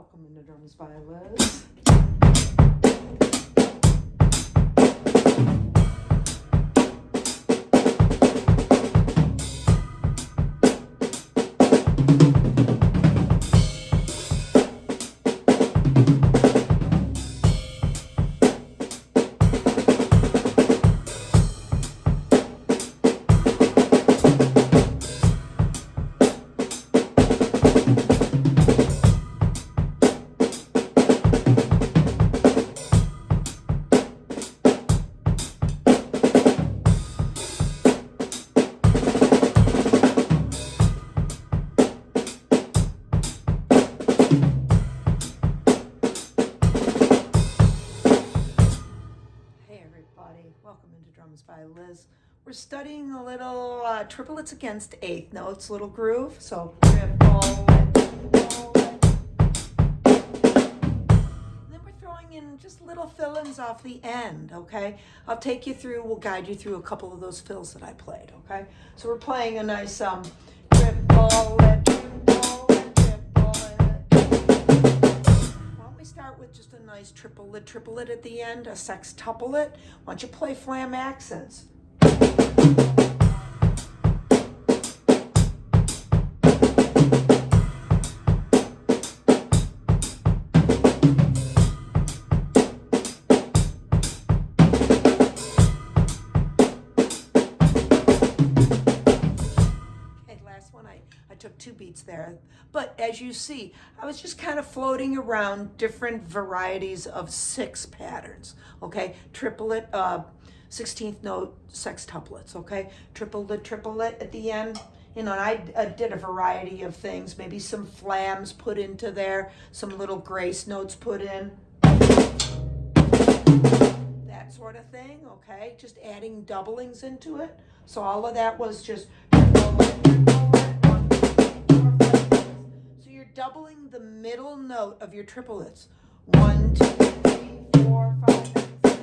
Welcome into Drums by Liz. Welcome into Drums by Liz. We're studying a little triplets against eighth notes, little groove. So triplet. Then we're throwing in just little fill-ins off the end, okay? I'll take you through, we'll guide you through a couple of those fills that I played, okay? So we're playing a nice triplet. We start with just a nice triplet at the end, a sextuplet. Why don't you play flam accents? I took 2 beats there, but as you see, I was just kind of floating around different varieties of 6 patterns, okay? Triplet, 16th note sextuplets, okay? Triplet at the end, you know, and I did a variety of things, maybe some flams put into there, some little grace notes put in, that sort of thing, okay? Just adding doublings into it. So all of that was just doubling the middle note of your triplets. 1, 2, 3, 4, 5, 6.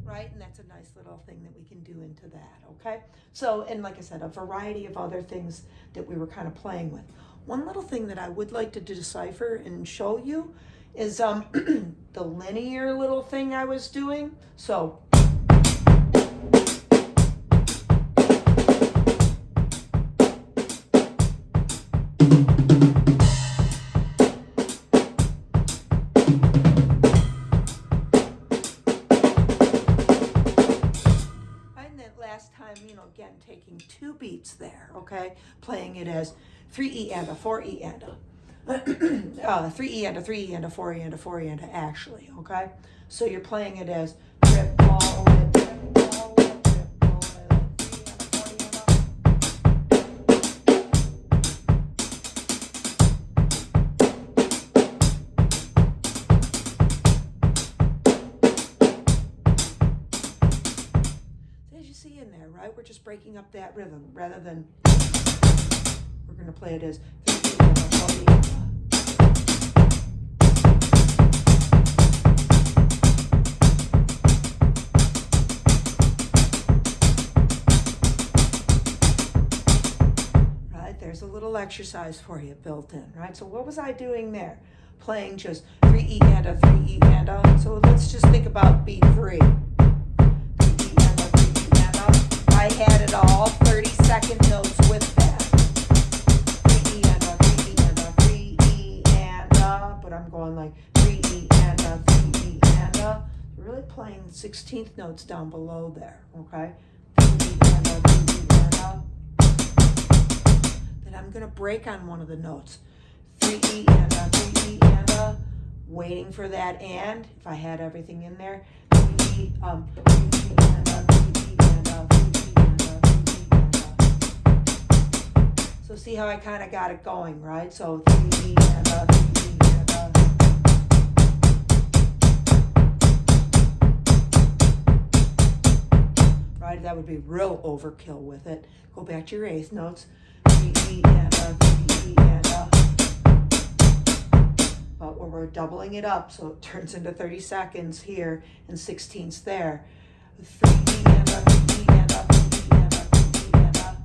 Right? And that's a nice little thing that we can do into that, okay? So, and like I said, a variety of other things that we were kind of playing with. One little thing that I would like to decipher and show you is the linear little thing I was doing. So, again, taking 2 beats there, okay? Playing it as 3E and a 4E and a 3E and a 3E and a 4E and a 4E and a actually, okay? So you're playing it as triplet. See in there, right? We're just breaking up that rhythm rather than we're going to play it as 3 right? There's a little exercise for you built in, right? So what was I doing there? Playing just 3E and a 3E and a. So let's just think about beat 3. I had it all 30-second notes with that. 3E and a, 3E and a, 3E and a, but I'm going like 3E and a, 3E and a. Really playing 16th notes down below there, okay? 3E and a, 3E and a. Then I'm going to break on one of the notes. 3E and a, 3E and a. Waiting for that and, if I had everything in there, 3E and a, 3E and a, 3E and a. So see how I kind of got it going, right? So 3E and a, 3E and a. Right, that would be real overkill with it. Go back to your 8th notes. 3E and a, 3E and a. But when we're doubling it up, so it turns into 30 seconds here and 16ths there. 3E and a, 3E and a, 3E and a, 3E and a.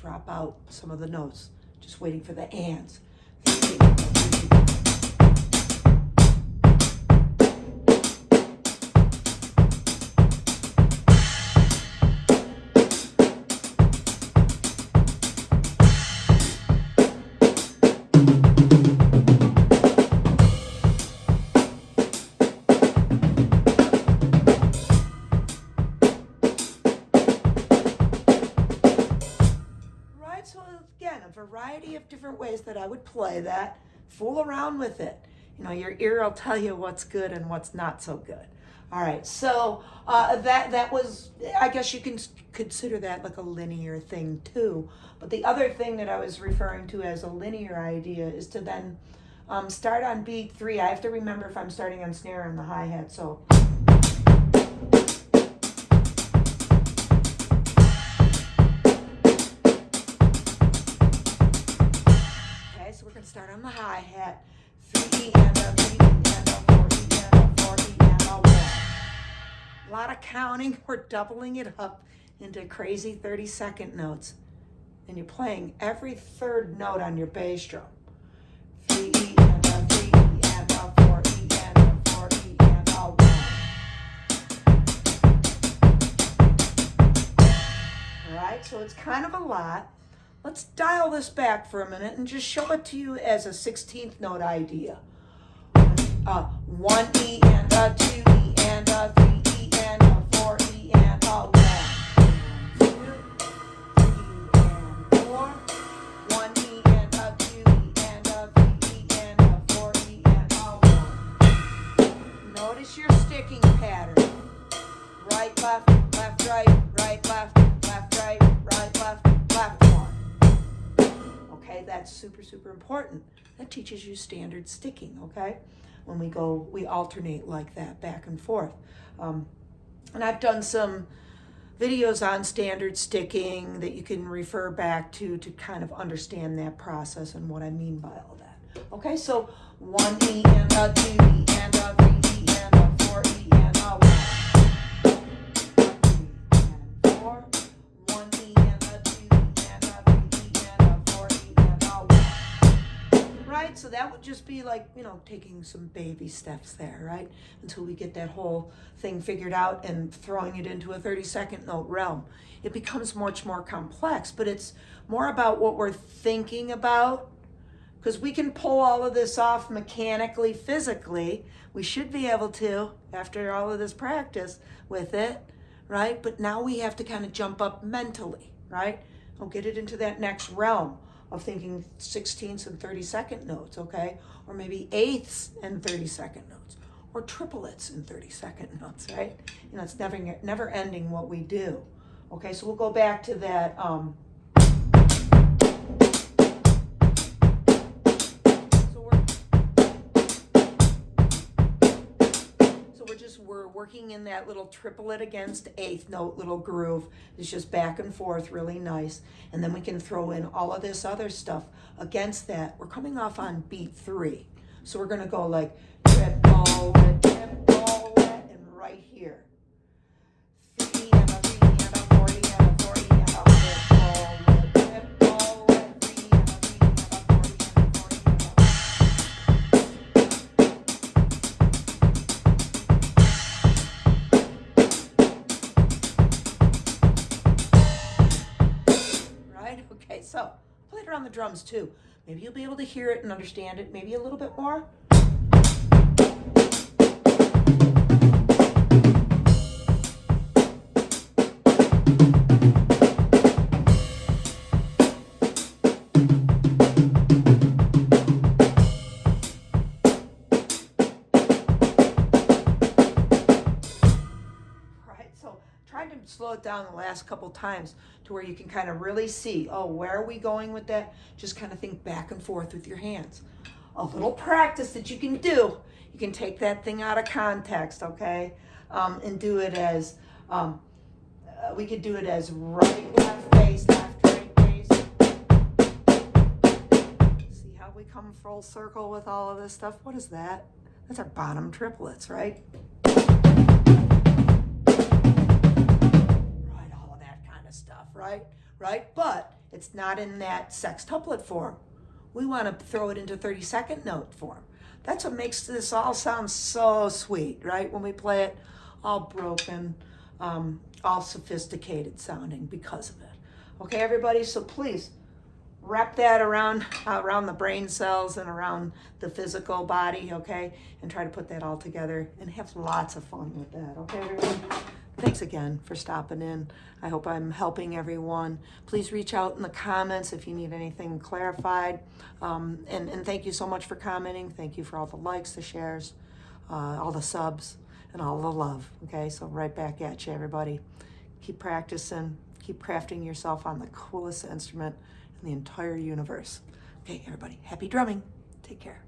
Drop out some of the notes, just waiting for the ands. variety of different ways that I would play that. Fool around with it. You know, your ear will tell you what's good and what's not so good. All right, so that was, I guess you can consider that like a linear thing too. But the other thing that I was referring to as a linear idea is to then start on beat 3. I have to remember if I'm starting on snare and the hi-hat, so. Okay, so we're going to start on the hi-hat. 3 and a 3 and a 4 and a 4 and a 1. A lot of counting. We're doubling it up into crazy 30-second notes. And you're playing every third note on your bass drum. 3 E and a 3 E and a 4 E and a 4 E and a 1. Alright, so it's kind of a lot. Let's dial this back for a minute and just show it to you as a 16th note idea. 1 E and a 2 E and a 3 E and a 4 E and a 1. 2, 3 and 4. 1 E and a 2 E and a 3 E and a 4 E and a 1. Notice your sticking pattern. Right, left, left, right, right, left, left, right, right, left, left, 1. Okay, that's super, super important. That teaches you standard sticking, okay? When we alternate like that back and forth. And I've done some videos on standard sticking that you can refer back to kind of understand that process and what I mean by all that. Okay, so 1 E and a 2 E and a 3 E and a 4 E and a 1. 3 and 4. 1 E and a 2 E and a 3 E and a 4 E and a 1. Right, so that would just be like, you know, taking some baby steps there, right? Until we get that whole thing figured out and throwing it into a 30-second note realm. It becomes much more complex, but it's more about what we're thinking about, because we can pull all of this off mechanically, physically. We should be able to after all of this practice with it, right? But now we have to kind of jump up mentally, right? We'll get it into that next realm of thinking 16ths and 30-second notes, okay? Or maybe eighths and 30-second notes, or triplets and 30-second notes, right? You know, it's never ending what we do. Okay, so we'll go back to that. We're working in that little triplet against eighth note little groove. It's just back and forth, really nice. And then we can throw in all of this other stuff against that. We're coming off on beat 3. So we're gonna go like triplet, and right here. 3 and a 3 and a 4 and a 4 and a triplet, 3 and a 3 and a 4 and a 4 and Okay, so play it around the drums too. Maybe you'll be able to hear it and understand it, maybe a little bit more. Trying to slow it down the last couple times to where you can kind of really see, oh, where are we going with that? Just kind of think back and forth with your hands. A little practice that you can do. You can take that thing out of context, okay? And do it as, we could do it as right, left, bass, left, right, bass. See how we come full circle with all of this stuff? What is that? That's our bottom triplets, right? Stuff, right? But it's not in that sextuplet form. We want to throw it into 30-second note form. That's what makes this all sound so sweet, right? When we play it all broken, all sophisticated sounding because of it. Okay, everybody, so please wrap that around the brain cells and around the physical body, okay? And try to put that all together and have lots of fun with that, okay, everyone? thanks again for stopping in. I hope I'm helping everyone. Please reach out in the comments if you need anything clarified. And thank you so much for commenting. Thank you for all the likes, the shares, all the subs, and all the love. Okay, so right back at you, everybody. Keep practicing. Keep crafting yourself on the coolest instrument in the entire universe. Okay, everybody, happy drumming. Take care.